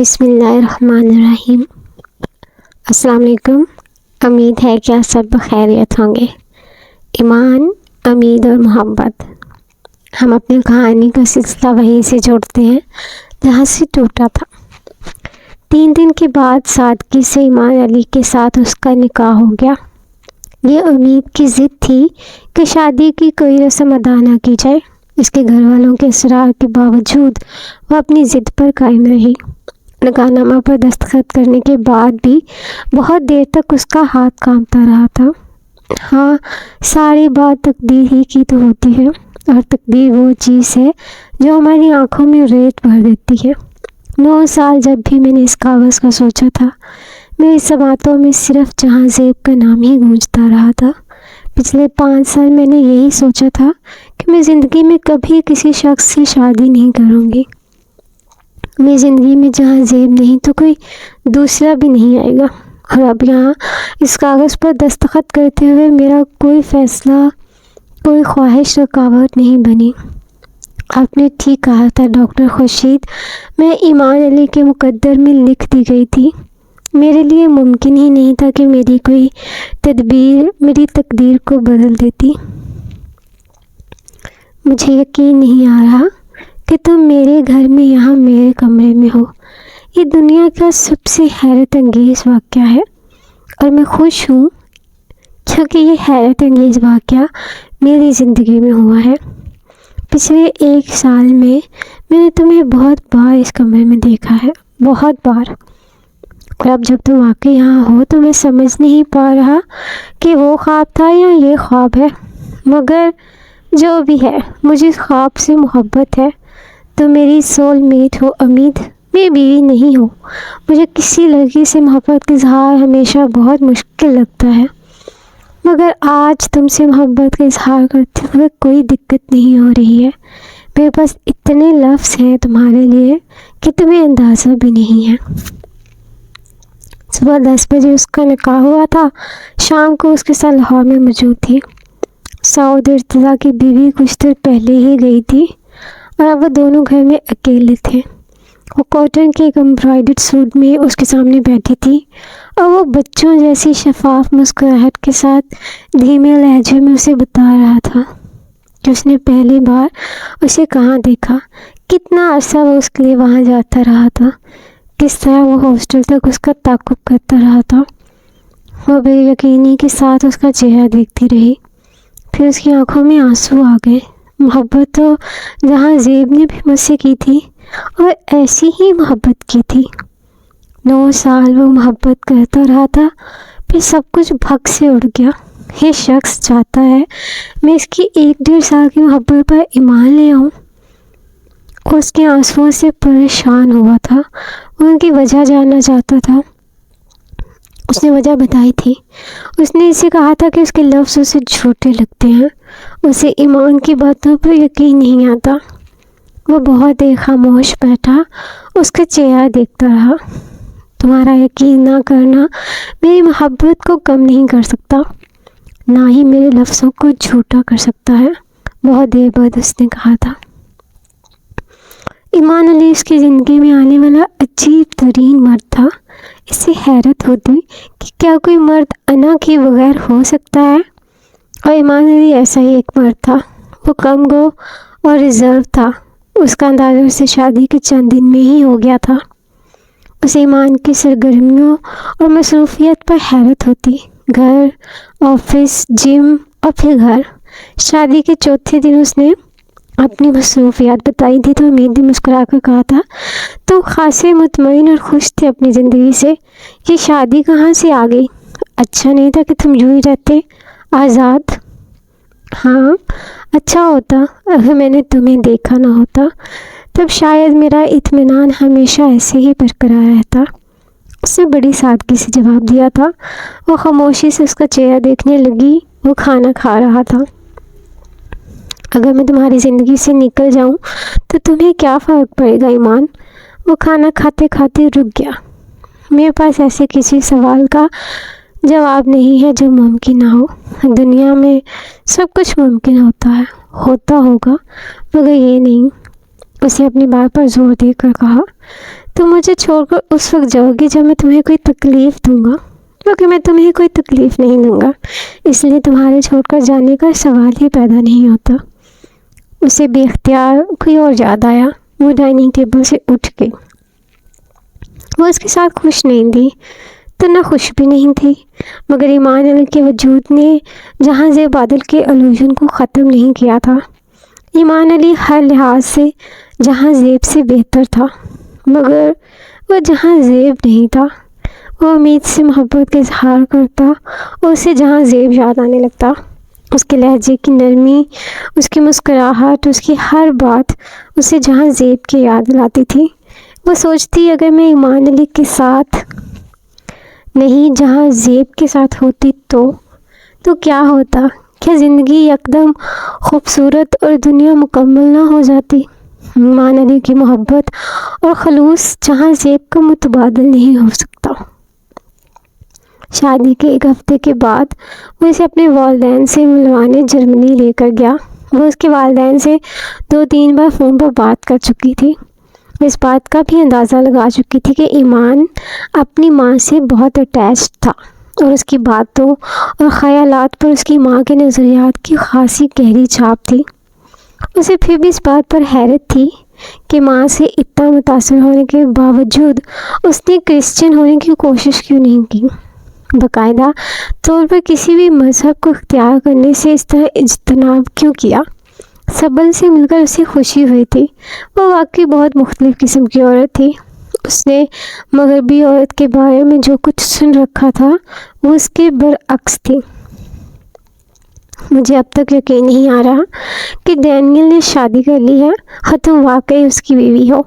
بسم اللہ الرحمن الرحیم۔ السلام علیکم۔ امید ہے کہ آپ سب بخیریت ہوں گے۔ ایمان، امید اور محبت، ہم اپنی کہانی کا سلسلہ وہیں سے جوڑتے ہیں جہاں سے ٹوٹا تھا۔ 3 دن کے بعد سادگی سے ایمان علی کے ساتھ اس کا نکاح ہو گیا۔ یہ امید کی ضد تھی کہ شادی کی کوئی رسم ادا نہ کی جائے۔ اس کے گھر والوں کے اصرار کے باوجود وہ اپنی ضد پر قائم رہی۔ نکاح نامہ پر دستخط کرنے کے بعد بھی بہت دیر تک اس کا ہاتھ کانپتا رہا تھا۔ ہاں، ساری بات تقدیر ہی کی تو ہوتی ہے، اور تقدیر وہ چیز ہے جو ہماری آنکھوں میں ریت بھر دیتی ہے۔ 9 سال جب بھی میں نے اس کاغذ کا سوچا تھا، میری سماعتوں میں صرف جہاں زیب کا نام ہی گونجتا رہا تھا۔ پچھلے 5 سال میں نے یہی سوچا تھا کہ میں زندگی میں کبھی کسی شخص سے شادی نہیں کروں گی۔ میری زندگی میں جہاں زیب نہیں تو کوئی دوسرا بھی نہیں آئے گا۔ اور اب یہاں اس کاغذ پر دستخط کرتے ہوئے میرا کوئی فیصلہ، کوئی خواہش رکاوٹ نہیں بنی۔ آپ نے ٹھیک کہا تھا ڈاکٹر خورشید، میں ایمان علی کے مقدر میں لکھ دی گئی تھی۔ میرے لیے ممکن ہی نہیں تھا کہ میری کوئی تدبیر میری تقدیر کو بدل دیتی۔ مجھے یقین نہیں آ رہا کہ تم میرے گھر میں یہاں میرے کمرے میں ہو۔ یہ دنیا کا سب سے حیرت انگیز واقعہ ہے، اور میں خوش ہوں کیونکہ یہ حیرت انگیز واقعہ میری زندگی میں ہوا ہے۔ پچھلے 1 سال میں نے تمہیں بہت بار اس کمرے میں دیکھا ہے، بہت بار، اور اب جب تم واقعی یہاں ہو تو میں سمجھ نہیں پا رہا کہ وہ خواب تھا یا یہ خواب ہے، مگر جو بھی ہے مجھے اس خواب سے محبت ہے۔ تم میری سول میٹ ہو امید، میری بیوی نہیں ہو۔ مجھے کسی لڑکی سے محبت کا اظہار ہمیشہ بہت مشکل لگتا ہے، مگر آج تم سے محبت کا اظہار کرتے ہوئے کوئی دقت نہیں ہو رہی ہے۔ میرے پاس اتنے لفظ ہیں تمہارے لیے کہ تمہیں اندازہ بھی نہیں ہے۔ صبح 10 بجے اس کا نکاح ہوا تھا۔ شام کو اس کے ساتھ لاہور میں موجود تھی۔ سعود ارتضیٰ کی بیوی کچھ دیر پہلے ہی گئی تھی، اور اب وہ دونوں گھر میں اکیلے تھے۔ وہ کاٹن کے ایک امبرائڈڈ سوٹ میں اس کے سامنے بیٹھی تھی، اور وہ بچوں جیسی شفاف مسکراہٹ کے ساتھ دھیمے لہجے میں اسے بتا رہا تھا کہ اس نے پہلی بار اسے کہاں دیکھا، کتنا عرصہ وہ اس کے لیے وہاں جاتا رہا تھا، کس طرح وہ ہاسٹل تک اس کا تعاقب کرتا رہا تھا۔ وہ بے یقینی کے ساتھ اس کا چہرہ دیکھتی رہی، پھر اس کی آنکھوں میں آنسو آ گئے۔ محبت تو جہاں زیب نے بھی مجھ سے کی تھی، اور ایسی ہی محبت کی تھی۔ 9 سال وہ محبت کرتا رہا تھا، پھر سب کچھ بھگ سے اڑ گیا۔ یہ شخص چاہتا ہے میں اس کی 1-1.5 سال کی محبت پر ایمان لے آؤں۔ وہ اس کے آنسوؤں سے پریشان ہوا تھا، وہ ان کی وجہ جاننا چاہتا تھا۔ اس نے وجہ بتائی تھی۔ اس نے اسے کہا تھا کہ اس کے لفظ اسے جھوٹے لگتے ہیں، اسے ایمان کی باتوں پر یقین نہیں آتا۔ وہ بہت دیر خاموش بیٹھا، اس کا چہرہ دیکھتا رہا۔ تمہارا یقین نہ کرنا میری محبت کو کم نہیں کر سکتا، نہ ہی میرے لفظوں کو جھوٹا کر سکتا ہے، بہت دیر بعد اس نے کہا تھا۔ ایمان علی اس کی زندگی میں آنے والا عجیب ترین مرد تھا۔ اس سے حیرت ہوتی کہ کیا کوئی مرد انا کے بغیر ہو سکتا ہے، اور ایمان علی ایسا ہی ایک مرد تھا۔ وہ کم گو اور ریزرو تھا۔ اس کا اندازہ اسے شادی کے چند دن میں ہی ہو گیا تھا۔ اسے ایمان کی سرگرمیوں اور مصروفیت پر حیرت ہوتی، گھر، آفس، جم اور پھر گھر۔ شادی کے چوتھے دن اس نے اپنی مصروفیات بتائی تھی تو امید نے مسکرا کر کہا تھا، تم خاصے مطمئن اور خوش تھے اپنی زندگی سے، یہ شادی کہاں سے آ گئی؟ اچھا نہیں تھا کہ تم یوں ہی رہتے، آزاد؟ ہاں، اچھا ہوتا اگر میں نے تمہیں دیکھا نہ ہوتا، تب شاید میرا اطمینان ہمیشہ ایسے ہی برقرار رہتا۔ اس نے بڑی سادگی سے جواب دیا تھا۔ وہ خاموشی سے اس کا چہرہ دیکھنے لگی۔ وہ کھانا کھا رہا تھا۔ اگر میں تمہاری زندگی سے نکل جاؤں تو تمہیں کیا فرق پڑے گا ایمان؟ وہ کھانا کھاتے کھاتے رک گیا۔ میرے پاس ایسے کسی سوال کا جواب نہیں ہے جو ممکن نہ ہو۔ دنیا میں سب کچھ ممکن ہوتا ہوگا، مگر یہ نہیں۔ اسے اپنی بات پر زور دے کر کہا، تم مجھے چھوڑ کر اس وقت جاؤ گی جب میں تمہیں کوئی تکلیف دوں گا، کیونکہ میں تمہیں کوئی تکلیف نہیں دوں گا، اس لیے تمہارے چھوڑ کر جانے کا سوال ہی پیدا نہیں ہوتا۔ اسے بے اختیار کوئی اور یاد آیا۔ وہ ڈائننگ ٹیبل سے اٹھ گئی۔ وہ اس کے ساتھ خوش نہیں تھی تو نہ خوش بھی نہیں تھی، مگر ایمان علی کے وجود نے جہاں زیب بادل کے الوژن کو ختم نہیں کیا تھا۔ ایمان علی ہر لحاظ سے جہاں زیب سے بہتر تھا، مگر وہ جہاں زیب نہیں تھا۔ وہ امید سے محبت کا اظہار کرتا اور اسے جہاں زیب یاد آنے لگتا۔ اس کے لہجے کی نرمی، اس کی مسکراہٹ، اس کی ہر بات اسے جہاں زیب کی یاد دلاتی تھی۔ وہ سوچتی اگر میں ایمان علی کے ساتھ نہیں جہاں زیب کے ساتھ ہوتی تو کیا ہوتا؟ کیا زندگی یکدم خوبصورت اور دنیا مکمل نہ ہو جاتی؟ ایمان علی کی محبت اور خلوص جہاں زیب کا متبادل نہیں ہو سکتا۔ شادی کے ایک ہفتے کے بعد وہ اسے اپنے والدین سے ملوانے جرمنی لے کر گیا۔ وہ اس کے والدین سے 2-3 بار فون پر بات کر چکی تھی۔ وہ اس بات کا بھی اندازہ لگا چکی تھی کہ ایمان اپنی ماں سے بہت اٹیچڈ تھا اور اس کی باتوں اور خیالات پر اس کی ماں کے نظریات کی خاصی گہری چھاپ تھی۔ اسے پھر بھی اس بات پر حیرت تھی کہ ماں سے اتنا متاثر ہونے کے باوجود اس نے کرسچن ہونے کی کوشش کیوں نہیں کی، باقاعدہ طور پر کسی بھی مذہب کو اختیار کرنے سے اس طرح اجتناب کیوں کیا۔ سبل سے مل کر اسے خوشی ہوئی تھی۔ وہ واقعی بہت مختلف قسم کی عورت تھی۔ اس نے مغربی عورت کے بارے میں جو کچھ سن رکھا تھا وہ اس کے برعکس تھی۔ مجھے اب تک یقین نہیں آ رہا کہ ڈینیل نے شادی کر لی ہے اور تم واقعی اس کی بیوی ہو۔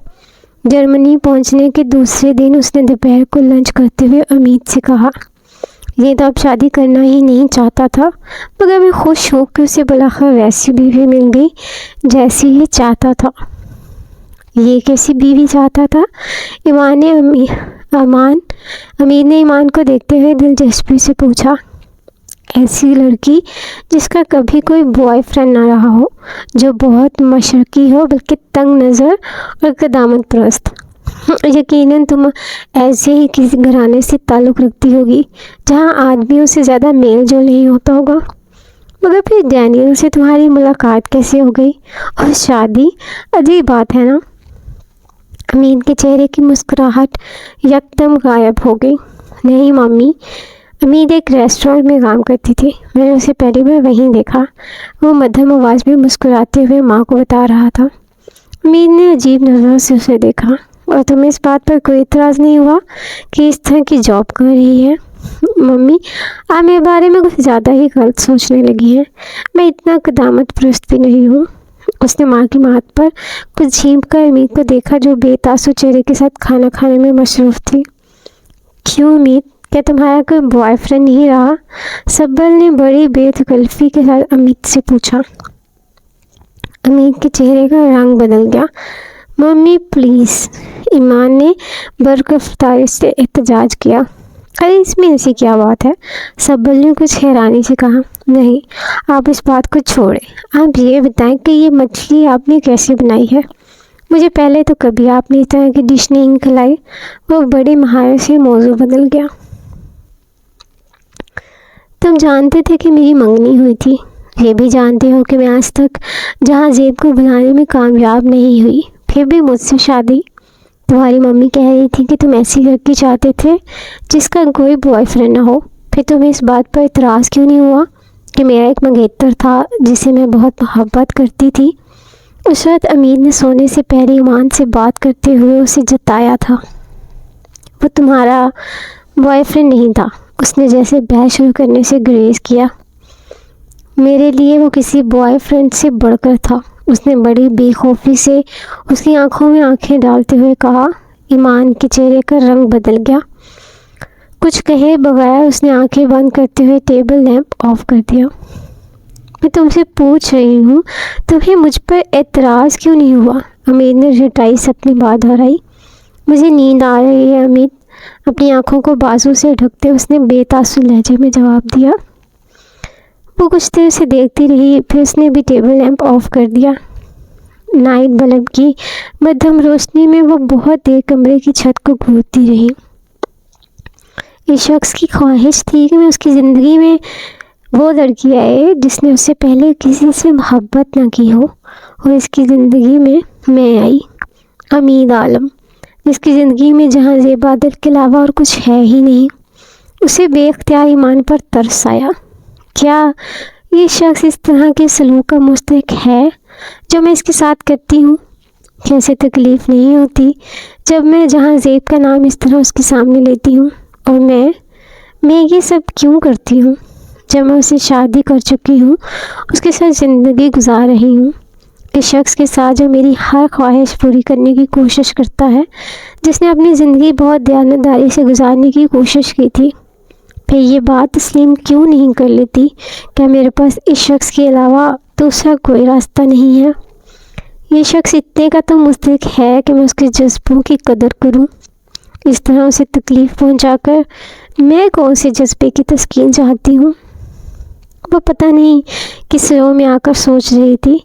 جرمنی پہنچنے کے دوسرے دن اس نے دوپہر کو لنچ کرتے ہوئے امید سے کہا، یہ تو اب شادی کرنا ہی نہیں چاہتا تھا، مگر میں خوش ہوں کہ اسے بلاخر ویسی بیوی مل گئی جیسی یہ چاہتا تھا۔ یہ کیسی بیوی چاہتا تھا؟ امید نے ایمان کو دیکھتے ہوئے دلچسپی سے پوچھا۔ ایسی لڑکی جس کا کبھی کوئی بوائے فرینڈ نہ رہا ہو، جو بہت مشرقی ہو بلکہ تنگ نظر اور قدامت پرست۔ یقیناً تم ایسے ہی کسی گھرانے سے تعلق رکھتی ہوگی جہاں آدمیوں سے زیادہ میل جول نہیں ہوتا ہوگا، مگر پھر ڈینیل سے تمہاری ملاقات کیسے ہو گئی اور شادی؟ عجیب بات ہے نا۔ امید کے چہرے کی مسکراہٹ یکدم غائب ہو گئی۔ نہیں ممی، امید ایک ریسٹورنٹ میں کام کرتی تھی، میں نے اسے پہلی بار وہیں دیکھا، وہ مدھم آواز میں مسکراتے ہوئے ماں کو بتا رہا تھا۔ امید نے عجیب نظروں سے اسے دیکھا۔ اور تمہیں اس بات پر کوئی اعتراض نہیں ہوا کہ اس طرح کی جاب کر رہی ہے؟ ممی، آپ میرے بارے میں کچھ زیادہ ہی غلط سوچنے لگی ہیں، میں اتنا قدامت پرست بھی نہیں ہوں۔ اس نے ماں کی ماتھ پر کچھ جھینپ کر امید کو دیکھا جو بے تاثر چہرے کے ساتھ کھانا کھانے میں مصروف تھی۔ کیوں امید، کیا تمہارا کوئی بوائے فرینڈ نہیں رہا؟ سبل نے بڑی بے تکلفی کے ساتھ امید سے پوچھا۔ امید کے چہرے کا رنگ بدل گیا۔ ممی پلیز، ایمان نے برگفتاری سے احتجاج کیا۔ ارے اس میں ایسی کیا بات ہے؟ سبل نے کچھ حیرانی سے کہا۔ نہیں، آپ اس بات کو چھوڑیں، آپ یہ بتائیں کہ یہ مچھلی آپ نے کیسے بنائی ہے؟ مجھے پہلے تو کبھی آپ نے اس طرح کی ڈش نہیں کھلائی۔ وہ بڑی مہارت سے موضوع بدل گیا۔ تم جانتے تھے کہ میری منگنی ہوئی تھی، یہ بھی جانتے ہو کہ میں آج تک جہاں زیب کو بلانے میں کامیاب نہیں ہوئی، پھر بھی مجھ سے شادی؟ تمہاری ممی کہہ رہی تھی کہ تم ایسی لڑکی چاہتے تھے جس کا کوئی بوائے فرینڈ نہ ہو، پھر تمہیں اس بات پر اعتراض کیوں نہیں ہوا کہ میرا ایک منگیتر تھا جسے میں بہت محبت کرتی تھی؟ اس وقت امید نے سونے سے پہلے ایمان سے بات کرتے ہوئے اسے جتایا تھا۔ وہ تمہارا بوائے فرینڈ نہیں تھا، اس نے جیسے بحث شروع کرنے سے گریز کیا۔ میرے لیے وہ کسی بوائے فرینڈ سے بڑھ کر تھا، اس نے بڑی بے خوفی سے اس کی آنکھوں میں آنکھیں ڈالتے ہوئے کہا۔ ایمان کے چہرے کا رنگ بدل گیا۔ کچھ کہے بغیر اس نے آنکھیں بند کرتے ہوئے ٹیبل لیمپ آف کر دیا۔ میں تم سے پوچھ رہی ہوں، تمہیں مجھ پر اعتراض کیوں نہیں ہوا؟ امید نے رٹائی سے اپنی بات دہرائی۔ مجھے نیند آ رہی ہے امید، اپنی آنکھوں کو بازو سے ڈھکتے اس نے بے تاثر لہجے میں جواب دیا۔ وہ کچھ دیر سے دیکھتی رہی، پھر اس نے بھی ٹیبل لیمپ آف کر دیا۔ نائٹ بلب کی مدھم روشنی میں وہ بہت دیر کمرے کی چھت کو گھورتی رہی۔ اس شخص کی خواہش تھی کہ میں اس کی زندگی میں وہ لڑکی آئے جس نے اس سے پہلے کسی سے محبت نہ کی ہو، اور اس کی زندگی میں آئی، امید عالم، جس کی زندگی میں جہاں زیب بادل کے علاوہ اور کچھ ہے ہی نہیں۔ اسے بے اختیار ایمان پر ترس آیا۔ کیا یہ شخص اس طرح کے سلوک کا مستحق ہے جو میں اس کے ساتھ کرتی ہوں؟ کیسے تکلیف نہیں ہوتی جب میں جہاں زیب کا نام اس طرح اس کے سامنے لیتی ہوں، اور میں یہ سب کیوں کرتی ہوں جب میں اسے شادی کر چکی ہوں، اس کے ساتھ زندگی گزار رہی ہوں، اس شخص کے ساتھ جو میری ہر خواہش پوری کرنے کی کوشش کرتا ہے، جس نے اپنی زندگی بہت دیانتداری سے گزارنے کی کوشش کی تھی۔ پھر یہ بات تسلیم کیوں نہیں کر لیتی کہ میرے پاس اس شخص کے علاوہ دوسرا کوئی راستہ نہیں ہے؟ یہ شخص اتنے کا تو مستحق ہے کہ میں اس کے جذبوں کی قدر کروں۔ اس طرح اسے تکلیف پہنچا کر میں کون سے جذبے کی تسکین چاہتی ہوں؟ وہ پتہ نہیں کس رو میں آ کر سوچ رہی تھی۔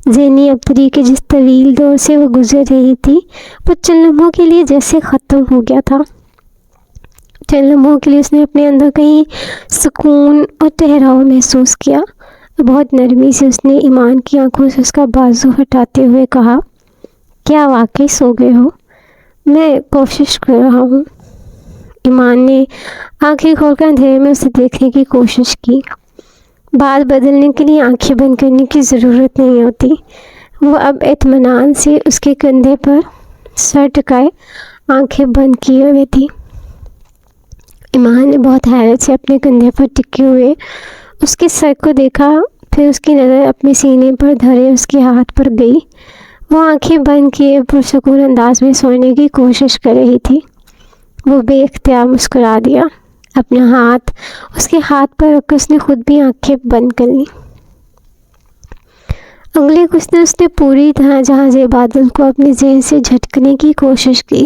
ذہنی ابتری کے جس طویل دور سے وہ گزر رہی تھی، وہ چند لمحوں کے لیے جیسے ختم ہو گیا تھا۔ چند لمحوں کے لیے اس نے اپنے اندر کہیں سکون اور ٹھہراؤ محسوس کیا۔ بہت نرمی سے اس نے ایمان کی آنکھوں سے اس کا بازو ہٹاتے ہوئے کہا، کیا واقعی سو گئے ہو؟ میں کوشش کر رہا ہوں۔ ایمان نے آنکھیں کھول کر اندھیرے میں اسے دیکھنے کی کوشش کی۔ بات بدلنے کے لیے آنکھیں بند کرنے کی ضرورت نہیں ہوتی۔ وہ اب اطمینان سے اس کے کندھے پر سر ٹکائے آنکھیں بند کیے ہوئے تھی۔ ایمان نے بہت حیرت سے اپنے کندھے پر ٹکے ہوئے اس کے سر کو دیکھا، پھر اس کی نظر اپنے سینے پر دھرے اس کے ہاتھ پر گئی۔ وہ آنکھیں بند کیے پرسکون انداز میں سونے کی کوشش کر رہی تھی۔ وہ بے اختیار مسکرا دیا۔ اپنا ہاتھ اس کے ہاتھ پر رکھ کر اس نے خود بھی آنکھیں بند کر لیں۔ اگلے کچھ دن اس نے پوری طرح جہاں زیب بادل کو اپنے ذہن سے جھٹکنے کی کوشش کی۔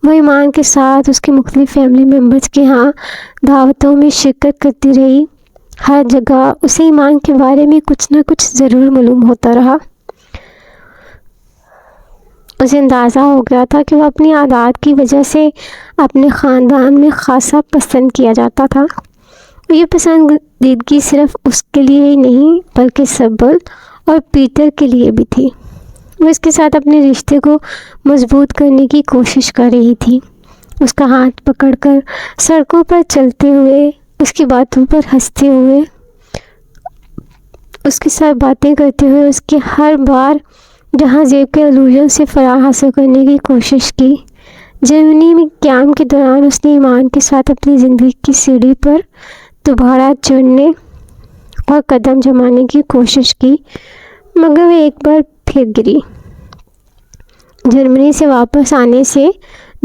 وہ ایمان کے ساتھ اس کے مختلف فیملی ممبرز کے ہاں دعوتوں میں شرکت کرتی رہی۔ ہر جگہ اسے ایمان کے بارے میں کچھ نہ کچھ ضرور معلوم ہوتا رہا۔ اسے اندازہ ہو گیا تھا کہ وہ اپنی عادات کی وجہ سے اپنے خاندان میں خاصا پسند کیا جاتا تھا۔ یہ پسندیدگی صرف اس کے لیے ہی نہیں بلکہ سبل اور پیٹر کے لیے بھی تھی۔ وہ اس کے ساتھ اپنے رشتے کو مضبوط کرنے کی کوشش کر رہی تھی۔ اس کا ہاتھ پکڑ کر سڑکوں پر چلتے ہوئے، اس کی باتوں پر ہنستے ہوئے، اس کے ساتھ باتیں کرتے ہوئے اس کے ہر بار جہاں زیب کے الوژن سے فرار حاصل کرنے کی کوشش کی۔ جرمنی میں قیام کے دوران اس نے ایمان کے ساتھ اپنی زندگی کی سیڑھی پر دوبارہ چڑھنے اور قدم جمانے کی کوشش کی، مگر وہ ایک بار پھر گری۔ جرمنی سے واپس آنے سے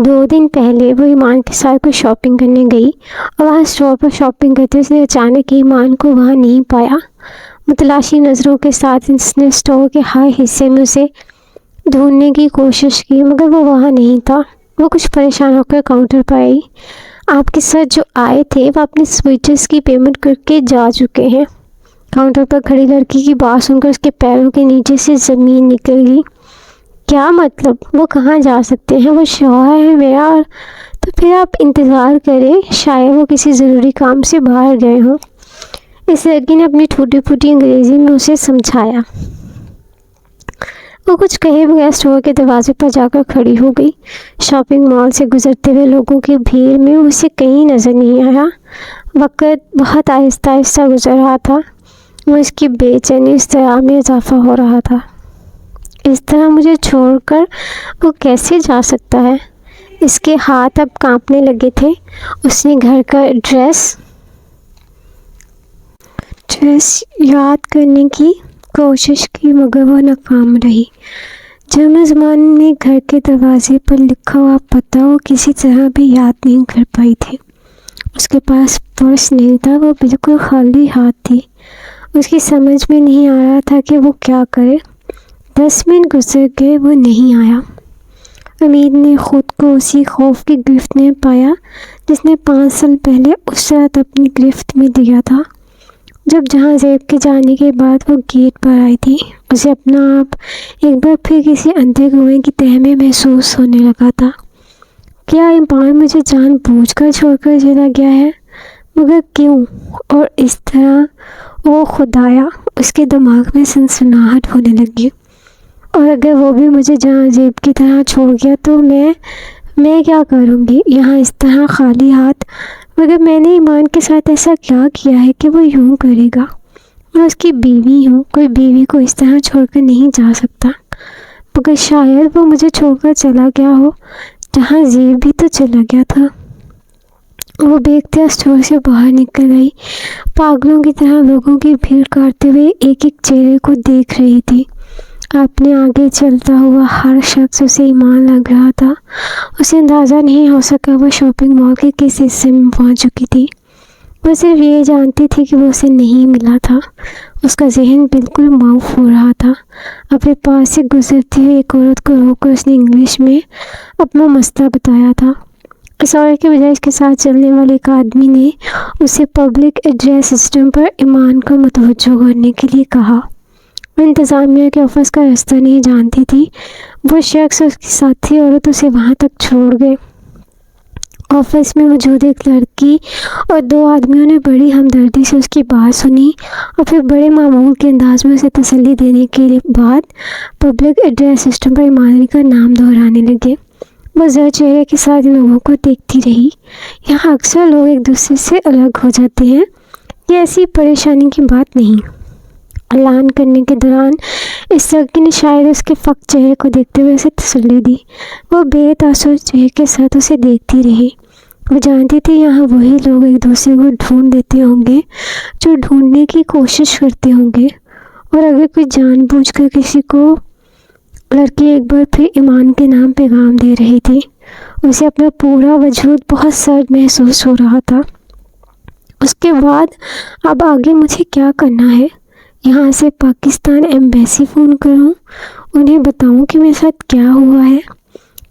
2 دن پہلے وہ ایمان کے ساتھ کوئی شاپنگ کرنے گئی، اور وہاں اسٹور پر شاپنگ کرتے اس نے اچانک ایمان کو وہاں نہیں پایا۔ متلاشی نظروں کے ساتھ اس نے اسٹور کے ہر حصے میں اسے ڈھونڈنے کی کوشش کی، مگر وہ وہاں نہیں تھا۔ وہ کچھ پریشان ہو کر کاؤنٹر پر آئی۔ آپ کے ساتھ جو آئے تھے وہ اپنے سویٹرز کی پیمنٹ کر کے جا چکے ہیں۔ کاؤنٹر پر کھڑی لڑکی کی بات سن کر اس کے پیروں کے نیچے سے زمین نکل گئی۔ کیا مطلب؟ وہ کہاں جا سکتے ہیں؟ وہ شوہر ہے میرا، اور تو پھر آپ انتظار کریں، شاید وہ کسی ضروری کام سے باہر گئے ہوں۔ اس لڑکی نے اپنی ٹوٹی پھوٹی انگریزی میں اسے سمجھایا۔ وہ کچھ کہے بغیر اسٹور کے دروازے پر جا کر کھڑی ہو گئی۔ شاپنگ مال سے گزرتے ہوئے لوگوں کی بھیڑ میں اسے کہیں نظر نہیں آیا۔ وقت بہت آہستہ آہستہ گزر رہا تھا، اور اس کی بے چینی اس طرح میں اضافہ ہو رہا تھا۔ اس طرح مجھے چھوڑ کر وہ کیسے جا سکتا ہے؟ اس کے ہاتھ اب کانپنے لگے تھے۔ اس نے گھر کا ڈریس یاد کرنے کی کوشش کی، مگر وہ ناکام رہی۔ جرمن زبان میں گھر کے دروازے پر لکھا ہوا پتہ وہ کسی طرح بھی یاد نہیں کر پائی تھی۔ اس کے پاس پرس نہیں تھا، وہ بالکل خالی ہاتھ تھی۔ اس کی سمجھ میں نہیں آ رہا تھا کہ وہ کیا کرے۔ 10 منٹ گزر گئے، وہ نہیں آیا۔ امید نے خود کو اسی خوف کی گرفت میں پایا جس نے 5 سال پہلے اس رات اپنی گرفت میں دیا تھا، جب جہاں زیب کے جانے کے بعد وہ گیٹ پر آئی تھی۔ اسے اپنا آپ ایک بار پھر کسی اندھے کنویں کی تہہ میں محسوس ہونے لگا تھا۔ کیا ایمان مجھے جان بوجھ کر چھوڑ کر چلا گیا ہے؟ مگر کیوں اور اس طرح؟ او خدایا، اس کے دماغ میں سنسناہٹ ہونے لگی۔ اور اگر وہ بھی مجھے جہاں زیب کی طرح چھوڑ گیا تو میں کیا کروں گی یہاں اس طرح خالی ہاتھ؟ مگر میں نے ایمان کے ساتھ ایسا کیا کیا ہے کہ وہ یوں کرے گا؟ میں اس کی بیوی ہوں، کوئی بیوی کو اس طرح چھوڑ کر نہیں جا سکتا۔ مگر شاید وہ مجھے چھوڑ کر چلا گیا ہو جہاں زیب بھی تو چلا گیا تھا۔ وہ بے اختیار اسٹور سے باہر نکل گئی، پاگلوں کی طرح لوگوں کی بھیڑ کاٹتے ہوئے ایک ایک چہرے کو دیکھ رہی تھی۔ اپنے آگے چلتا ہوا ہر شخص اسے ایمان لگ رہا تھا۔ اسے اندازہ نہیں ہو سکا وہ شاپنگ مال کے کس حصے میں پہنچ چکی تھی۔ وہ صرف یہ جانتی تھی کہ وہ اسے نہیں ملا تھا۔ اس کا ذہن بالکل معاف ہو رہا تھا۔ اپنے پاس سے گزرتی ہوئی ایک عورت کو روک کر اس نے انگلش میں اپنا مسئلہ بتایا تھا۔ اس عورت کے بجائے اس کے ساتھ چلنے والے ایک آدمی نے اسے پبلک ایڈریس سسٹم پر ایمان کو متوجہ کرنے کے لیے کہا۔ وہ انتظامیہ کے آفس کا راستہ نہیں جانتی تھی۔ وہ شخص اور اس کی ساتھی عورت اسے وہاں تک چھوڑ گئے۔ آفس میں موجود ایک لڑکی اور دو آدمیوں نے بڑی ہمدردی سے اس کی بات سنی اور پھر بڑے معمول کے انداز میں اسے تسلی دینے کے بعد پبلک ایڈریس سسٹم پر ایمان کا نام دہرانے لگے۔ وہ زر چہرے کے ساتھ لوگوں کو دیکھتی رہی۔ یہاں اکثر لوگ ایک دوسرے سے الگ ہو جاتے ہیں، یہ ایسی پریشانی کی بات نہیں۔ اعلان کرنے کے دوران اس لڑکی نے شاید اس کے فقط چہرے کو دیکھتے ہوئے اسے تسلی دی۔ وہ بے تاثر چہرے کے ساتھ اسے دیکھتی رہی۔ وہ جانتی تھی یہاں وہی لوگ ایک دوسرے کو ڈھونڈ دیتے ہوں گے جو ڈھونڈنے کی کوشش کرتے ہوں گے، اور اگر کوئی جان بوجھ کر کسی کو لڑکی ایک بار پھر ایمان کے نام پیغام دے رہی تھی۔ اسے اپنا پورا وجود بہت سرد محسوس ہو رہا تھا۔ اس کے بعد اب آگے مجھے کیا کرنا ہے؟ یہاں سے پاکستان ایمبیسی فون کروں، انہیں بتاؤں کہ میرے ساتھ کیا ہوا ہے،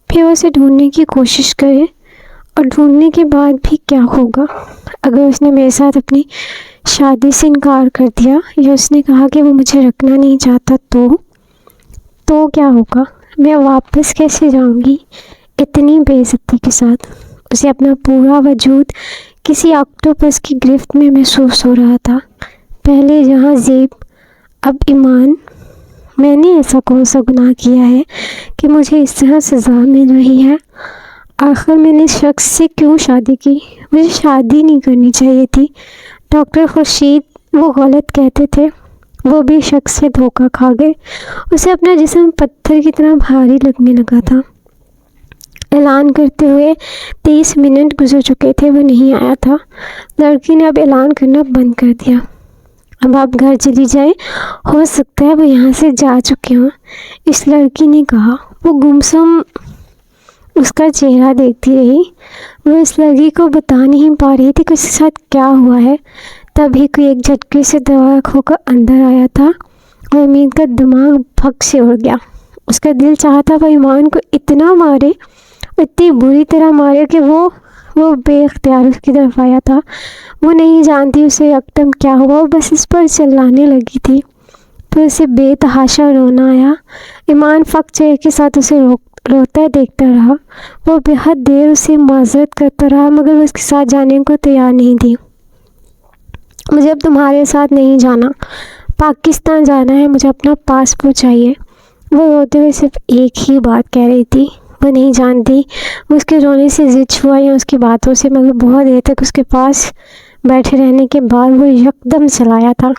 پھر اسے ڈھونڈنے کی کوشش کرے، اور ڈھونڈنے کے بعد بھی کیا ہوگا؟ اگر اس نے میرے ساتھ اپنی شادی سے انکار کر دیا یا اس نے کہا کہ وہ مجھے رکھنا نہیں چاہتا تو کیا ہوگا؟ میں واپس کیسے جاؤں گی اتنی بے عزتی کے ساتھ؟ اسے اپنا پورا وجود کسی آکٹوپس کی گرفت میں محسوس ہو رہا تھا۔ پہلے جہاں زیب، اب ایمان۔ میں نے ایسا کون سا گناہ کیا ہے کہ مجھے اس طرح سزا مل رہی ہے؟ آخر میں نے اس شخص سے کیوں شادی کی؟ مجھے شادی نہیں کرنی چاہیے تھی۔ ڈاکٹر خورشید وہ غلط کہتے تھے۔ وہ بھی شخص سے دھوکہ کھا گئے۔ اسے اپنا جسم پتھر کی طرح بھاری لگنے لگا تھا۔ اعلان کرتے ہوئے 30 منٹ گزر چکے تھے، وہ نہیں آیا تھا۔ لڑکی نے اب اعلان کرنا بند کر دیا۔ اب آپ گھر چلی جائیں، ہو سکتا ہے وہ یہاں سے جا چکے ہوں، اس لڑکی نے کہا۔ وہ گمسم اس کا چہرہ دیکھتی رہی۔ وہ اس لڑکی کو بتا نہیں پا رہی تھی کہ اس کے ساتھ کیا ہوا ہے۔ تبھی کوئی ایک جھٹکے سے دروازہ کھو کر اندر آیا تھا اور امید کا دماغ بھگ سے اڑ گیا۔ اس کا دل چاہتا وہ ایمان کو اتنا مارے، اتنی بری طرح مارے کہ وہ بے اختیار اس کی طرف آیا تھا۔ وہ نہیں جانتی اسے یکدم کیا ہوا، وہ بس اس پر چلانے لگی تھی۔ پھر اسے بے تحاشا رونا آیا۔ ایمان فقط چہرے کے ساتھ اسے روتا دیکھتا رہا۔ وہ بے حد دیر اسے معذرت کرتا رہا، مگر وہ اس کے ساتھ جانے کو تیار نہیں تھی۔ مجھے اب تمہارے ساتھ نہیں جانا، پاکستان جانا ہے، مجھے اپنا پاسپورٹ چاہیے۔ وہ روتے ہوئے صرف ایک ہی بات کہہ رہی تھی۔ وہ نہیں جانتی وہ اس کے رونے سے ضد ہوا یا اس کی باتوں سے، مگر بہت دیر تک اس کے پاس بیٹھے رہنے کے بعد وہ یکدم چلایا تھا۔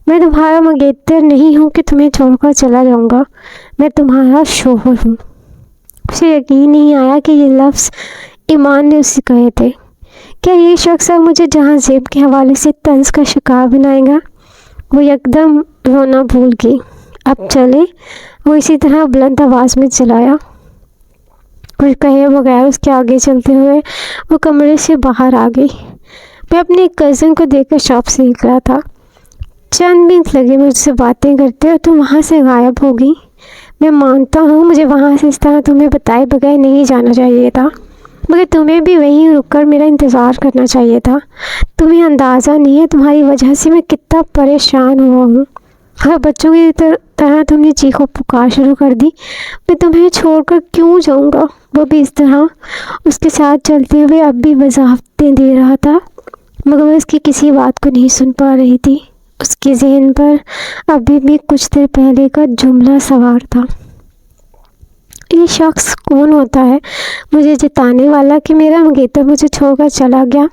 میں تمہارا مگیتر نہیں ہوں کہ تمہیں چھوڑ کر چلا جاؤں گا، میں تمہارا شوہر ہوں۔ اسے یقین نہیں آیا کہ یہ لفظ ایمان نے اس سے کہے تھے۔ کیا یہ شخص اب مجھے جہاں زیب کے حوالے سے طنز کا شکار بنائے گا؟ وہ یکدم رونا بھول گئی۔ اب چلے، وہ اسی طرح بلند آواز میں چلایا۔ کچھ کہے بغیر اس کے آگے چلتے ہوئے وہ کمرے سے باہر آ گئی۔ میں اپنے کزن کو دیکھ کر شاپ سے نکلا تھا۔ چند منٹ لگے مجھ سے باتیں کرتے اور تم وہاں سے غائب ہو گئی۔ میں مانتا ہوں مجھے وہاں سے اس طرح تمہیں بتائے بغیر نہیں جانا چاہیے تھا، مگر تمہیں بھی وہیں رک کر میرا انتظار کرنا چاہیے تھا۔ تمہیں اندازہ نہیں ہے تمہاری وجہ سے میں کتنا پریشان ہوا ہوں۔ اور بچوں کی طرح تم نے چیخ و پکار شروع کر دی، میں تمہیں چھوڑ کر کیوں جاؤں گا؟ وہ بھی اس طرح اس کے ساتھ چلتے ہوئے اب بھی وضاحتیں دے رہا تھا، مگر وہ اس کی کسی بات کو نہیں سن پا رہی تھی۔ اس کے ذہن پر ابھی بھی کچھ دیر پہلے کا جملہ سوار تھا، یہ شخص کون ہوتا ہے مجھے جتانے والا کہ میرا منگیتر مجھے چھوڑ کر چلا گیا؟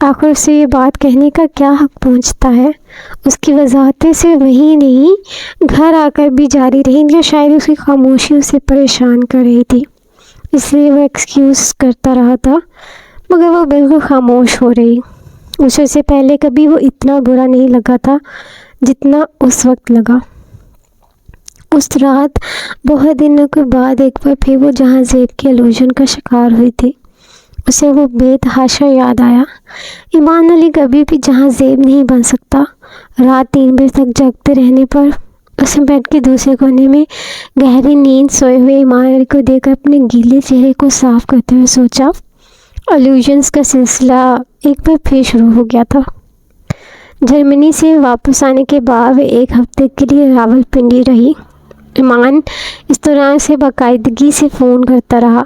آخر اسے یہ بات کہنے کا کیا حق پہنچتا ہے؟ اس کی وضاحتیں صرف وہی نہیں، گھر آ کر بھی جاری رہیں یا شاید اس کی خاموشی اسے پریشان کر رہی تھی، اس لیے وہ ایکسکیوز کرتا رہا تھا، مگر وہ بالکل خاموش ہو رہی۔ اسے سے پہلے کبھی وہ اتنا برا نہیں لگا تھا جتنا اس وقت لگا۔ اس رات بہت دنوں کے بعد ایک بار پھر وہ جہاں زیب کے الوژن کا شکار ہوئی تھی، اسے وہ بے تحاشا یاد آیا۔ ایمان علی کبھی بھی جہاں زیب نہیں بن سکتا۔ رات 3 بجے تک جاگتے رہنے پر اسے بیڈ کے دوسرے کونے میں گہری نیند سوئے ہوئے ایمان علی کو دیکھ کر اپنے گیلے چہرے کو صاف کرتے ہوئے سوچا، الوژنس کا سلسلہ ایک بار پھر شروع ہو گیا تھا۔ جرمنی سے واپس آنے کے بعد وہ 1 ہفتے کے لیے راولپنڈی رہی۔ ایمان اس دوران اسے باقاعدگی سے فون کرتا رہا۔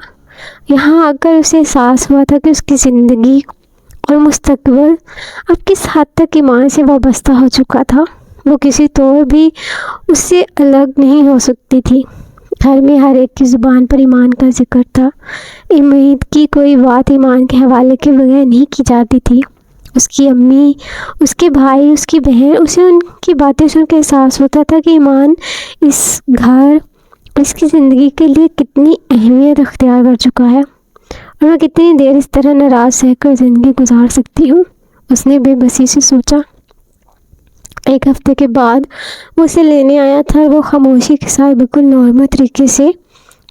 یہاں آ کر اسے احساس ہوا تھا کہ اس کی زندگی اور مستقبل اب کس حد تک ایمان سے وابستہ ہو چکا تھا۔ وہ کسی طور بھی اس سے الگ نہیں ہو سکتی تھی۔ گھر میں ہر ایک کی زبان پر ایمان کا ذکر تھا۔ امید کی کوئی بات ایمان کے حوالے کے بغیر نہیں کی جاتی تھی۔ اس کی امی، اس کے بھائی، اس کی بہن، اسے ان کی باتیں سن کے احساس ہوتا تھا کہ ایمان اس گھر، اس کی زندگی کے لیے کتنی اہمیت اختیار کر چکا ہے، اور میں کتنی دیر اس طرح ناراض سہ کر زندگی گزار سکتی ہوں۔ اس نے بے بسی سے سوچا۔ 1 ہفتے کے بعد وہ اسے لینے آیا تھا اور وہ خاموشی کے ساتھ بالکل نارمل طریقے سے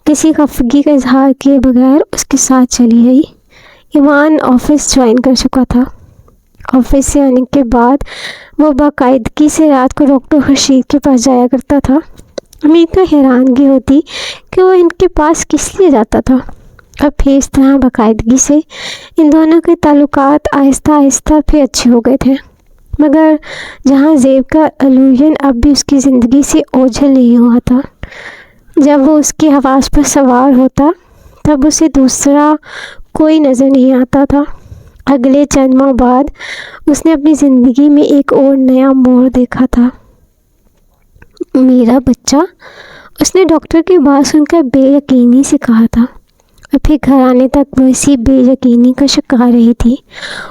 کسی خفگی کا اظہار کیے بغیر اس کے ساتھ چلی گئی۔ ایمان آفس جوائن کر چکا تھا۔ آفس سے آنے کے بعد وہ باقاعدگی سے رات کو ڈاکٹر خورشید کے پاس جایا کرتا تھا۔ امید کو حیرانگی ہوتی کہ وہ ان کے پاس کس لیے جاتا تھا، اور پھر اس طرح باقاعدگی سے ان دونوں کے تعلقات آہستہ آہستہ پھر اچھے ہو گئے تھے۔ مگر جہاں زیب کا الوژن اب بھی اس کی زندگی سے اوجھل نہیں ہوا تھا۔ جب وہ اس کے حواس پر سوار ہوتا تب اسے دوسرا کوئی نظر نہیں آتا تھا۔ اگلے چند ماہ بعد اس نے اپنی زندگی میں ایک اور نیا موڑ دیکھا تھا۔ میرا بچہ، اس نے ڈاکٹر کی بات سن کر بے یقینی سے کہا تھا، اور پھر گھر آنے تک وہ اسی بے یقینی کا شکار رہی تھی،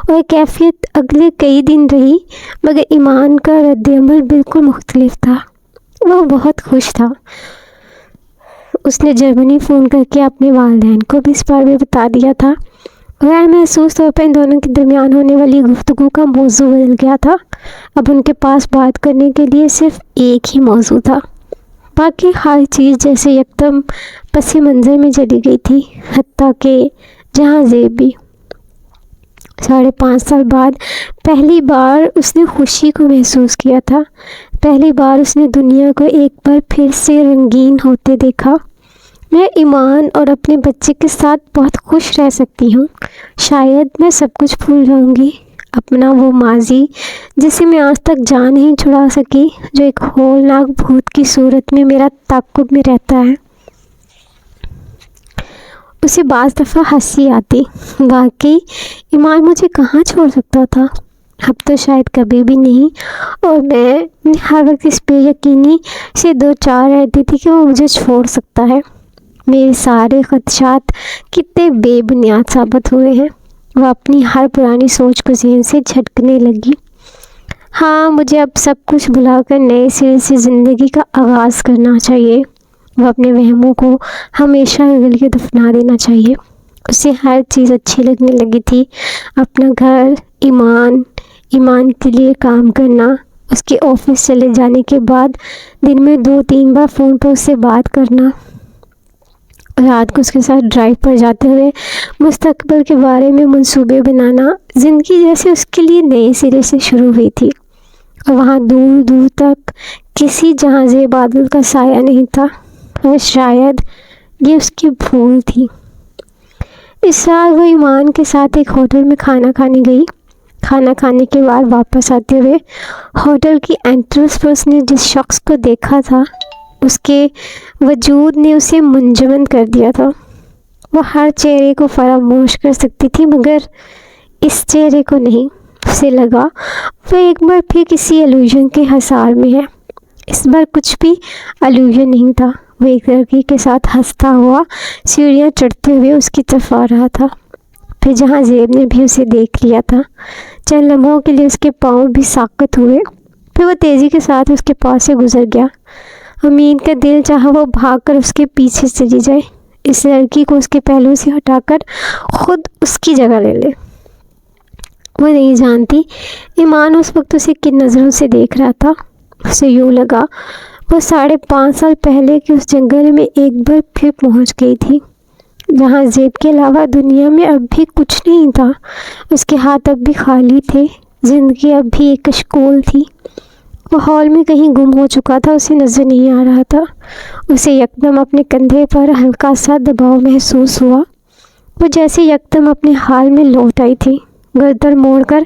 اور کیفیت اگلے کئی دن رہی، مگر ایمان کا رد عمل بالکل مختلف تھا۔ وہ بہت خوش تھا۔ اس نے جرمنی فون کر کے اپنے والدین کو بھی اس بارے میں بتا دیا تھا۔ غیر محسوس طور پر ان دونوں کے درمیان ہونے والی گفتگو کا موضوع بدل گیا تھا۔ اب ان کے پاس بات کرنے کے لیے صرف ایک ہی موضوع تھا، باقی ہر چیز جیسے یکدم پس منظر میں چلی گئی تھی، حتیٰ کہ جہاں زیب بھی۔ 5.5 سال بعد پہلی بار اس نے خوشی کو محسوس کیا تھا۔ پہلی بار اس نے دنیا کو ایک بار پھر سے رنگین ہوتے دیکھا۔ میں ایمان اور اپنے بچے کے ساتھ بہت خوش رہ سکتی ہوں۔ شاید میں سب کچھ بھول جاؤں گی، اپنا وہ ماضی جسے میں آج تک جان نہیں چھڑا سکی، جو ایک ہولناک بھوت کی صورت میں میرا تعاقب میں رہتا ہے۔ اسے بعض دفعہ ہنسی آتی، واقعی ایمان مجھے کہاں چھوڑ سکتا تھا؟ اب تو شاید کبھی بھی نہیں، اور میں ہر وقت اس بے یقینی سے دوچار رہتی تھی کہ وہ مجھے چھوڑ سکتا ہے۔ میرے سارے خدشات کتنے بے بنیاد ثابت ہوئے ہیں۔ وہ اپنی ہر پرانی سوچ کو ذہن سے جھٹکنے لگی۔ ہاں، مجھے اب سب کچھ بھلا کر نئے سرے سے زندگی کا آغاز کرنا چاہیے۔ وہ اپنے وہموں کو ہمیشہ کے لیے دفنا دینا چاہیے۔ اسے ہر چیز اچھی لگنے لگی تھی، اپنا گھر، ایمان کے لیے کام کرنا، اس کے آفس چلے جانے کے بعد دن میں 2-3 بار فون پر اس سے بات کرنا، رات کو اس کے ساتھ ڈرائیو پر جاتے ہوئے مستقبل کے بارے میں منصوبے بنانا۔ زندگی جیسے اس کے لیے نئے سرے سے شروع ہوئی تھی، اور وہاں دور دور تک کسی جہاں زیب بادل کا سایہ نہیں تھا، اور شاید یہ اس کی بھول تھی۔ اس رات وہ ایمان کے ساتھ ایک ہوٹل میں کھانا کھانے گئی۔ کھانا کھانے کے بعد واپس آتے ہوئے ہوٹل کی انٹرنس پر اس نے جس شخص کو دیکھا تھا اس کے وجود نے اسے منجمد کر دیا تھا۔ وہ ہر چہرے کو فراموش کر سکتی تھی مگر اس چہرے کو نہیں۔ اسے لگا وہ ایک بار پھر کسی الوژن کے حصار میں ہے۔ اس بار کچھ بھی الوژن نہیں تھا۔ وہ ایک لڑکی کے ساتھ ہنستا ہوا سیڑھیاں چڑھتے ہوئے اس کی طرف آ رہا تھا۔ پھر جہاں زیب نے بھی اسے دیکھ لیا تھا، چند لمحوں کے لیے اس کے پاؤں بھی ساکت ہوئے، پھر وہ تیزی کے ساتھ اس کے پاس سے گزر گیا۔ امین کا دل چاہا وہ بھاگ کر اس کے پیچھے چلی جائے، اس لڑکی کو اس کے پہلو سے ہٹا کر خود اس کی جگہ لے لے۔ وہ نہیں جانتی ایمان اس وقت اسے کن نظروں سے دیکھ رہا تھا۔ اسے یوں لگا وہ 5.5 سال پہلے کے اس جنگل میں ایک بار پھر پہنچ گئی تھی، جہاں زیب کے علاوہ دنیا میں اب بھی کچھ نہیں تھا۔ اس کے ہاتھ اب بھی خالی تھے، زندگی اب بھی ایک کشکول تھی۔ وہ ہال میں کہیں گم ہو چکا تھا، اسے نظر نہیں آ رہا تھا۔ اسے یکدم اپنے کندھے پر ہلکا سا دباؤ محسوس ہوا، وہ جیسے یکدم اپنے حال میں لوٹ آئی تھی۔ گردن موڑ کر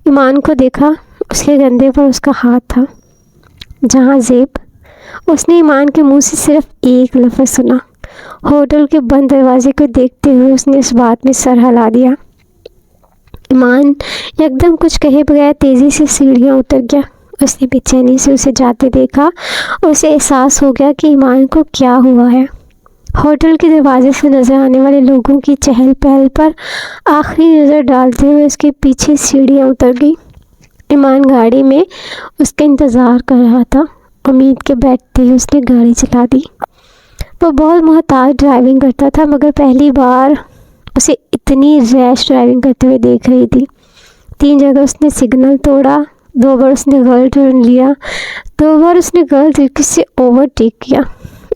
ایمان کو دیکھا، اس کے کندھے پر اس کا ہاتھ تھا، جہاں زیب۔ اس نے ایمان کے منہ سے صرف ایک لفظ سنا۔ ہوٹل کے بند دروازے کو دیکھتے ہوئے اس نے اس بات میں سر ہلا دیا۔ ایمان یکدم کچھ کہے بغیر تیزی سے سیڑھیاں اتر گیا۔ اس نے بے چینی سے اسے جاتے دیکھا اور اسے احساس ہو گیا کہ ایمان کو کیا ہوا ہے۔ ہوٹل کے دروازے سے نظر آنے والے لوگوں کی چہل پہل پر آخری نظر ڈالتے ہوئے اس کے پیچھے سیڑھیاں اتر گئی۔ ایمان گاڑی میں اس کا انتظار کر رہا تھا۔ امید کے بیٹھتے ہی اس نے گاڑی چلا دی۔ وہ بہت محتاط ڈرائیونگ کرتا تھا مگر پہلی بار اسے اتنی ریش ڈرائیونگ کرتے ہوئے دیکھ رہی تھی۔ 3 جگہ اس نے سگنل توڑا، 2 بار اس نے غلط ٹرن لیا، 2 بار اس نے غلط طریقے سے اوورٹیک کیا۔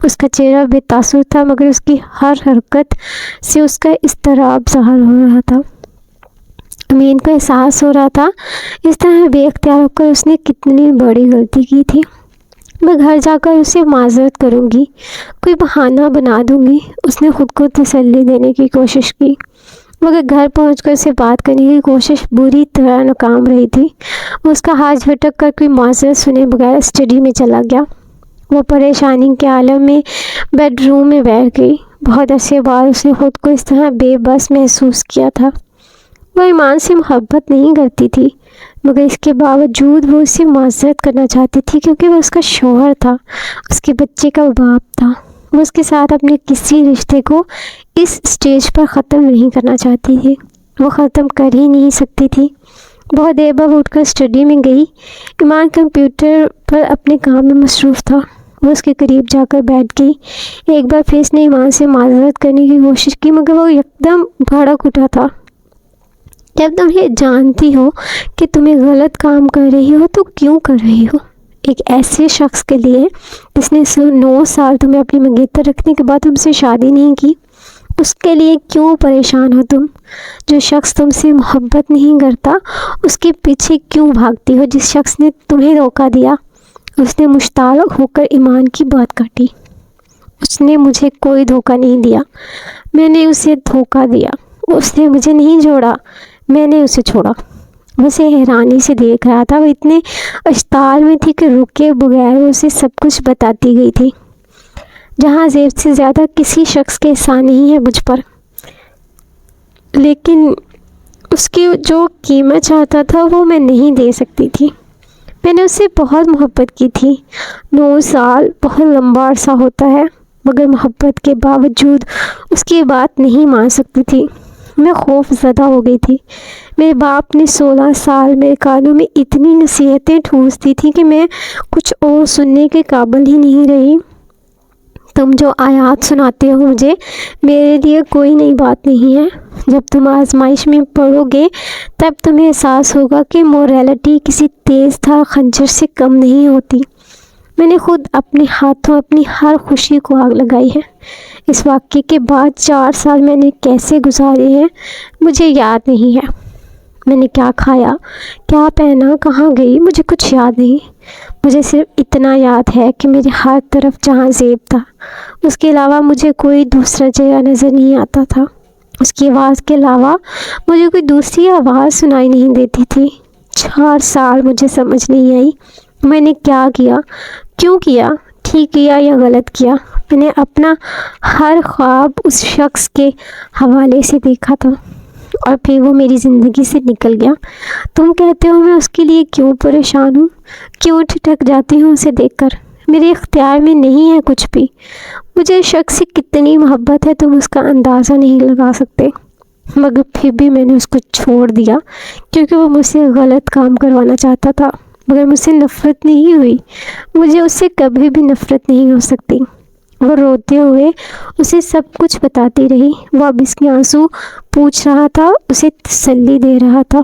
اس کا چہرہ بے تاثر تھا مگر اس کی ہر حرکت سے اس کا اضطراب ظاہر ہو رہا تھا۔ امین کو احساس ہو رہا تھا اس طرح بے اختیار ہو کر اس نے کتنی بڑی غلطی کی تھی۔ میں گھر جا کر اسے معذرت کروں گی، کوئی بہانہ بنا دوں گی، اس نے خود کو تسلی دینے کی کوشش کی مگر گھر پہنچ کر اسے بات کرنے کی کوشش بری طرح ناکام رہی تھی۔ وہ اس کا ہاتھ جھٹک کر کوئی معذرت سنے بغیر اسٹڈی میں چلا گیا۔ وہ پریشانی کے عالم میں بیڈ روم میں بیٹھ گئی۔ بہت عرصے بعد اس نے خود کو اس طرح بے بس محسوس کیا تھا۔ وہ ایمان سے محبت نہیں کرتی تھی مگر اس کے باوجود وہ اس سے معذرت کرنا چاہتی تھی کیونکہ وہ اس کا شوہر تھا، اس کے بچے کا باپ تھا۔ وہ اس کے ساتھ اپنے کسی رشتے کو اس سٹیج پر ختم نہیں کرنا چاہتی تھی، وہ ختم کر ہی نہیں سکتی تھی۔ بہت دیر بعد اٹھ کر اسٹڈی میں گئی۔ ایمان کمپیوٹر پر اپنے کام میں مصروف تھا۔ وہ اس کے قریب جا کر بیٹھ گئی۔ ایک بار پھر اس نے ایمان سے معذرت کرنے کی کوشش کی مگر وہ یکدم بھڑک اٹھا تھا۔ جب تم یہ جانتی ہو کہ تمہیں غلط کام کر رہی ہو تو کیوں کر رہی ہو؟ ایک ایسے شخص کے لیے جس نے 9 سال تمہیں اپنی منگیتر رکھنے کے بعد تم سے شادی نہیں کی، اس کے لیے کیوں پریشان ہو تم؟ جو شخص تم سے محبت نہیں کرتا اس کے پیچھے کیوں بھاگتی ہو؟ جس شخص نے تمہیں دھوکہ دیا۔ اس نے مشتاق ہو کر ایمان کی بات کاٹی۔ اس نے مجھے کوئی دھوکہ نہیں دیا، میں نے اسے دھوکہ دیا۔ اس نے مجھے نہیں چھوڑا، میں نے اسے چھوڑا۔ وہ اسے حیرانی سے دیکھ رہا تھا۔ وہ اتنے اشتعال میں تھی کہ رکے بغیر وہ اسے سب کچھ بتاتی گئی تھی۔ جہاں زیب سے زیادہ کسی شخص کے احسان نہیں ہے مجھ پر، لیکن اس کی جو قیمت چاہتا تھا وہ میں نہیں دے سکتی تھی۔ میں نے اس سے بہت محبت کی تھی۔ 9 سال بہت لمبا عرصہ ہوتا ہے مگر محبت کے باوجود اس کی بات نہیں مان سکتی تھی۔ میں خوف زدہ ہو گئی تھی۔ میرے باپ نے 16 سال میرے کانوں میں اتنی نصیحتیں ٹھونس دی تھیں کہ میں کچھ اور سننے کے قابل ہی نہیں رہی۔ تم جو آیات سناتے ہو مجھے، میرے لیے کوئی نئی بات نہیں ہے۔ جب تم آزمائش میں پڑو گے تب تمہیں احساس ہوگا کہ موریلٹی کسی تیز دھار خنجر سے کم نہیں ہوتی۔ میں نے خود اپنے ہاتھوں اپنی ہر خوشی کو آگ لگائی ہے۔ اس واقعے کے بعد 4 سال میں نے کیسے گزارے ہیں مجھے یاد نہیں ہے۔ میں نے کیا کھایا، کیا پہنا، کہاں گئی، مجھے کچھ یاد نہیں۔ مجھے صرف اتنا یاد ہے کہ میرے ہر طرف جہاں زیب تھا اس کے علاوہ مجھے کوئی دوسرا چہرہ نظر نہیں آتا تھا۔ اس کی آواز کے علاوہ مجھے کوئی دوسری آواز سنائی نہیں دیتی تھی۔ 4 سال مجھے سمجھ نہیں آئی میں نے کیا کیا، کیوں کیا، ٹھیک کیا یا غلط کیا۔ میں نے اپنا ہر خواب اس شخص کے حوالے سے دیکھا تھا اور پھر وہ میری زندگی سے نکل گیا۔ تم کہتے ہو میں اس کے لیے کیوں پریشان ہوں، کیوں ٹھٹک جاتی ہوں اسے دیکھ کر۔ میرے اختیار میں نہیں ہے کچھ بھی۔ مجھے اس شخص سے کتنی محبت ہے تم اس کا اندازہ نہیں لگا سکتے، مگر پھر بھی میں نے اس کو چھوڑ دیا کیونکہ وہ مجھ سے غلط کام کروانا چاہتا تھا۔ مگر مجھ سے نفرت نہیں ہوئی، مجھے اس سے کبھی بھی نفرت نہیں ہو سکتی۔ وہ روتے ہوئے اسے سب کچھ بتاتی رہی۔ وہ اب اس کے آنسو پوچھ رہا تھا، اسے تسلی دے رہا تھا۔